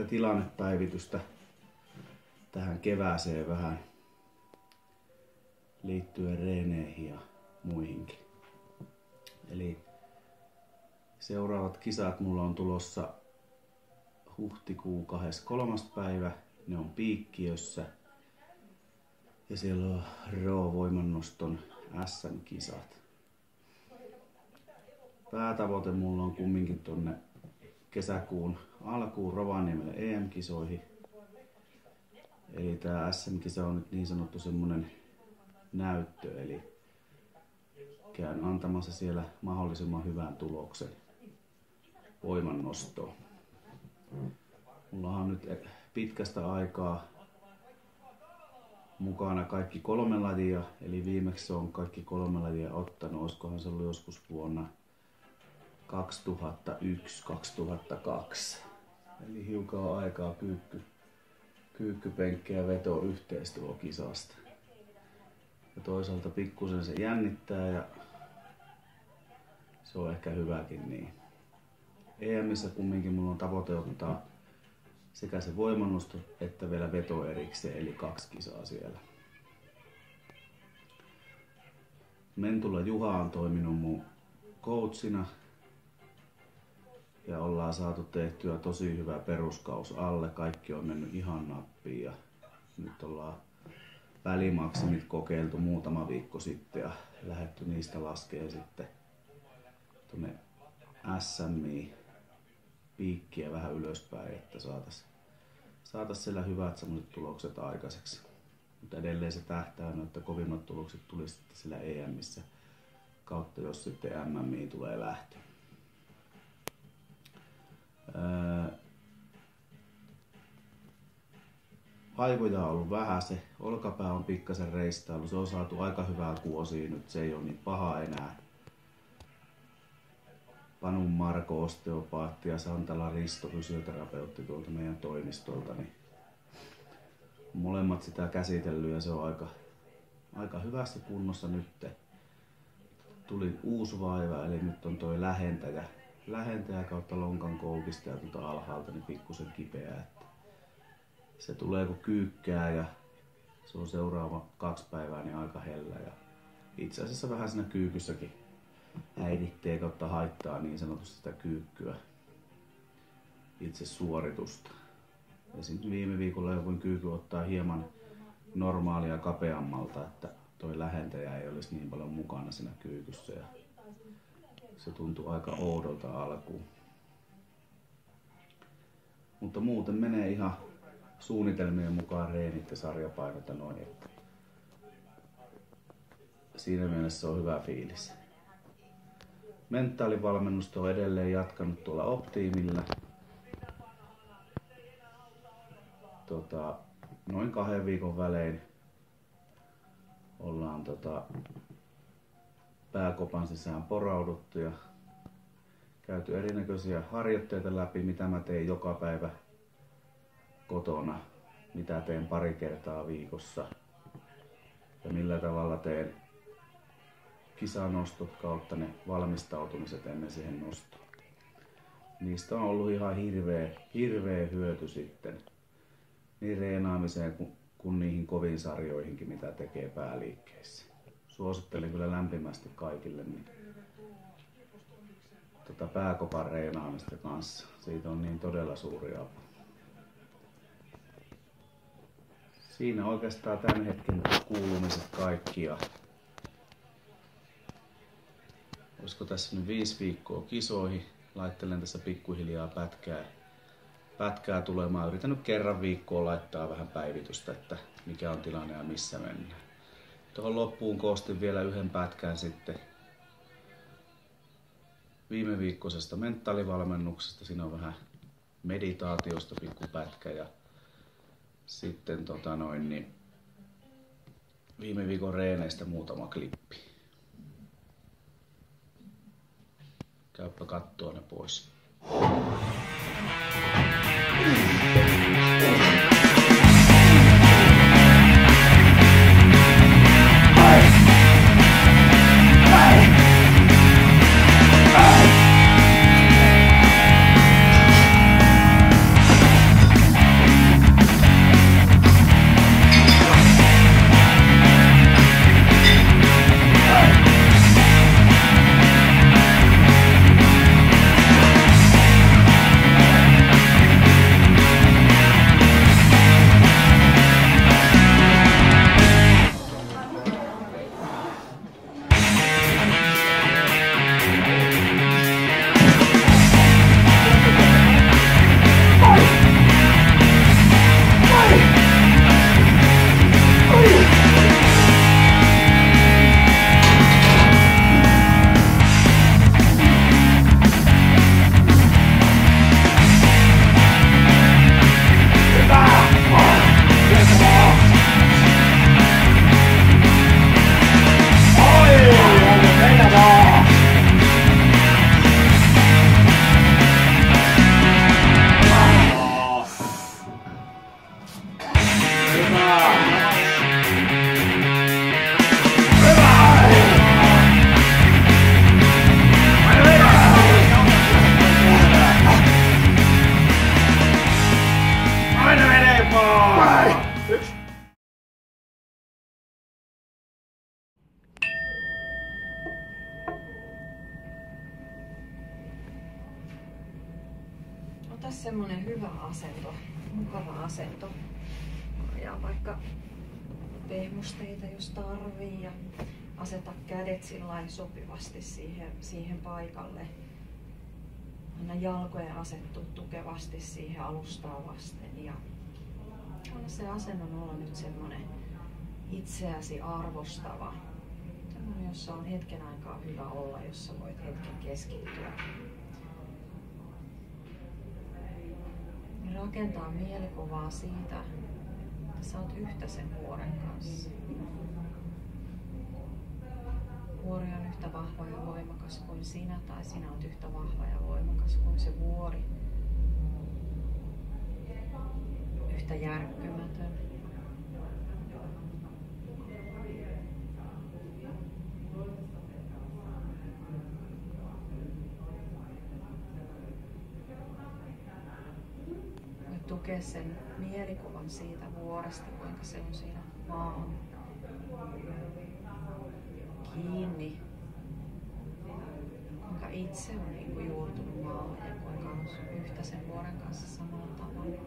tilannepäivitystä tähän kevääseen vähän liittyen reeneihin ja muihinkin. Eli seuraavat kisat mulla on tulossa huhtikuun 23. päivä. Ne on Piikkiössä. Ja siellä on Raw-voimannoston SM-kisat. Päätavoite mulla on kumminkin tonne kesäkuun alkuun Rovaniemelle EM-kisoihin. Eli tää SM-kisa on nyt niin sanottu semmonen näyttö, eli käyn antamassa siellä mahdollisimman hyvän tuloksen voimannostoon. Mulla on nyt pitkästä aikaa mukana kaikki 3 lajia, eli viimeksi on kaikki 3 lajia ottanut, olisikohan se ollut joskus vuonna 2001-2002. Eli hiukan on aikaa kyykkypenkki ja veto yhteistulokisasta. Ja toisaalta pikkusen se jännittää ja se on ehkä hyväkin niin. EMissä kumminkin mulla on tavoite ottaa sekä se voimannosto että vielä veto erikseen, eli 2 kisaa siellä. Mentula Juha on toiminut mun coachina ja ollaan saatu tehtyä tosi hyvä peruskaus alle. Kaikki on mennyt ihan nappiin ja nyt ollaan välimaksimit kokeiltu muutama viikko sitten ja lähdetty niistä laskee sitten tuonne SMiin piikkiä vähän ylöspäin, että saatais siellä hyvät sellaiset tulokset aikaiseksi. Mutta edelleen se tähtäin, että kovimmat tulokset tulisi sitten siellä EMissä kautta, jos sitten MMI tulee lähtö. Vaivoja on ollut vähän, se olkapää on pikkasen reistailu, se on saatu aika hyvää kuosia nyt, se ei ole niin paha enää. Panun Marko, osteopaatti ja Santala Risto, fysioterapeutti tuolta meidän toimistolta, niin molemmat sitä käsitellyt ja se on aika hyvässä kunnossa nyt. Tuli uusi vaiva, eli nyt on toi lähentäjä kautta lonkan koukista ja tuolta alhaalta niin pikkusen kipeä. Että se tulee kun kyykkää ja se on seuraava 2 päivää niin aika hellä ja itse asiassa vähän siinä kyykyssäkin häiritsee kautta haittaa niin sanotusti sitä kyykkyä, itse suoritusta. Esimerkiksi viime viikolla joku kyykky ottaa hieman normaalia kapeammalta, että toi lähentäjä ei olisi niin paljon mukana siinä kyykyssä ja se tuntuu aika oudolta alkuun. Mutta muuten menee ihan suunnitelmien mukaan reenit ja sarjapainot ja noin, että siinä mielessä on hyvä fiilis. Mentaalivalmennusta on edelleen jatkanut tuolla Optimilla. Noin 2 viikon välein ollaan pääkopan sisään porauduttu ja käyty erinäköisiä harjoitteita läpi, mitä mä teen joka päivä kotona, mitä teen 2 kertaa viikossa ja millä tavalla teen kisanostot kautta ne valmistautumiset ennen siihen nostoon. Niistä on ollut ihan hirveä hyöty sitten niin reenaamiseen kuin niihin koviin sarjoihinkin, mitä tekee pääliikkeissä. Suosittelen kyllä lämpimästi kaikille niin pääkopan reenaamista kanssa. Siitä on niin todella suuri apu. Siinä oikeastaan tämän hetken kuulumiset kaikki. Ja olisiko tässä nyt 5 viikkoa kisoihin. Laittelen tässä pikkuhiljaa pätkää tulemaan. Yritän nyt kerran viikkoon laittaa vähän päivitystä, että mikä on tilanne ja missä mennään. Tuohon loppuun koostin vielä 1 pätkän sitten viime viikkoisesta mentaalivalmennuksesta. Siinä on vähän meditaatiosta pikkupätkä ja sitten viime viikon reeneistä muutama klippi. Käypä kattoo ne pois. semmonen hyvä asento, mukava asento. Ja vaikka pehmusteita jos tarvii ja aseta kädet sillain sopivasti siihen paikalle. Anna jalkojen asettua tukevasti siihen alustaa vasten ja anna se asennon olla nyt semmonen itseäsi arvostava. Semmonen, jossa on hetken aikaa hyvä olla, jossa voit hetken keskittyä. Rakentaa mielikuvaa siitä, että sä oot yhtä sen vuoren kanssa. Vuori on yhtä vahva ja voimakas kuin sinä, tai sinä oot yhtä vahva ja voimakas kuin se vuori. Yhtä järkkymätön. Voit tukea sen mielikuvan siitä vuoresta, kuinka se on siinä maan kiinni, kuinka itse on niin kuin juurtunut maahan ja kuinka on yhtä sen vuoren kanssa samalla tavalla.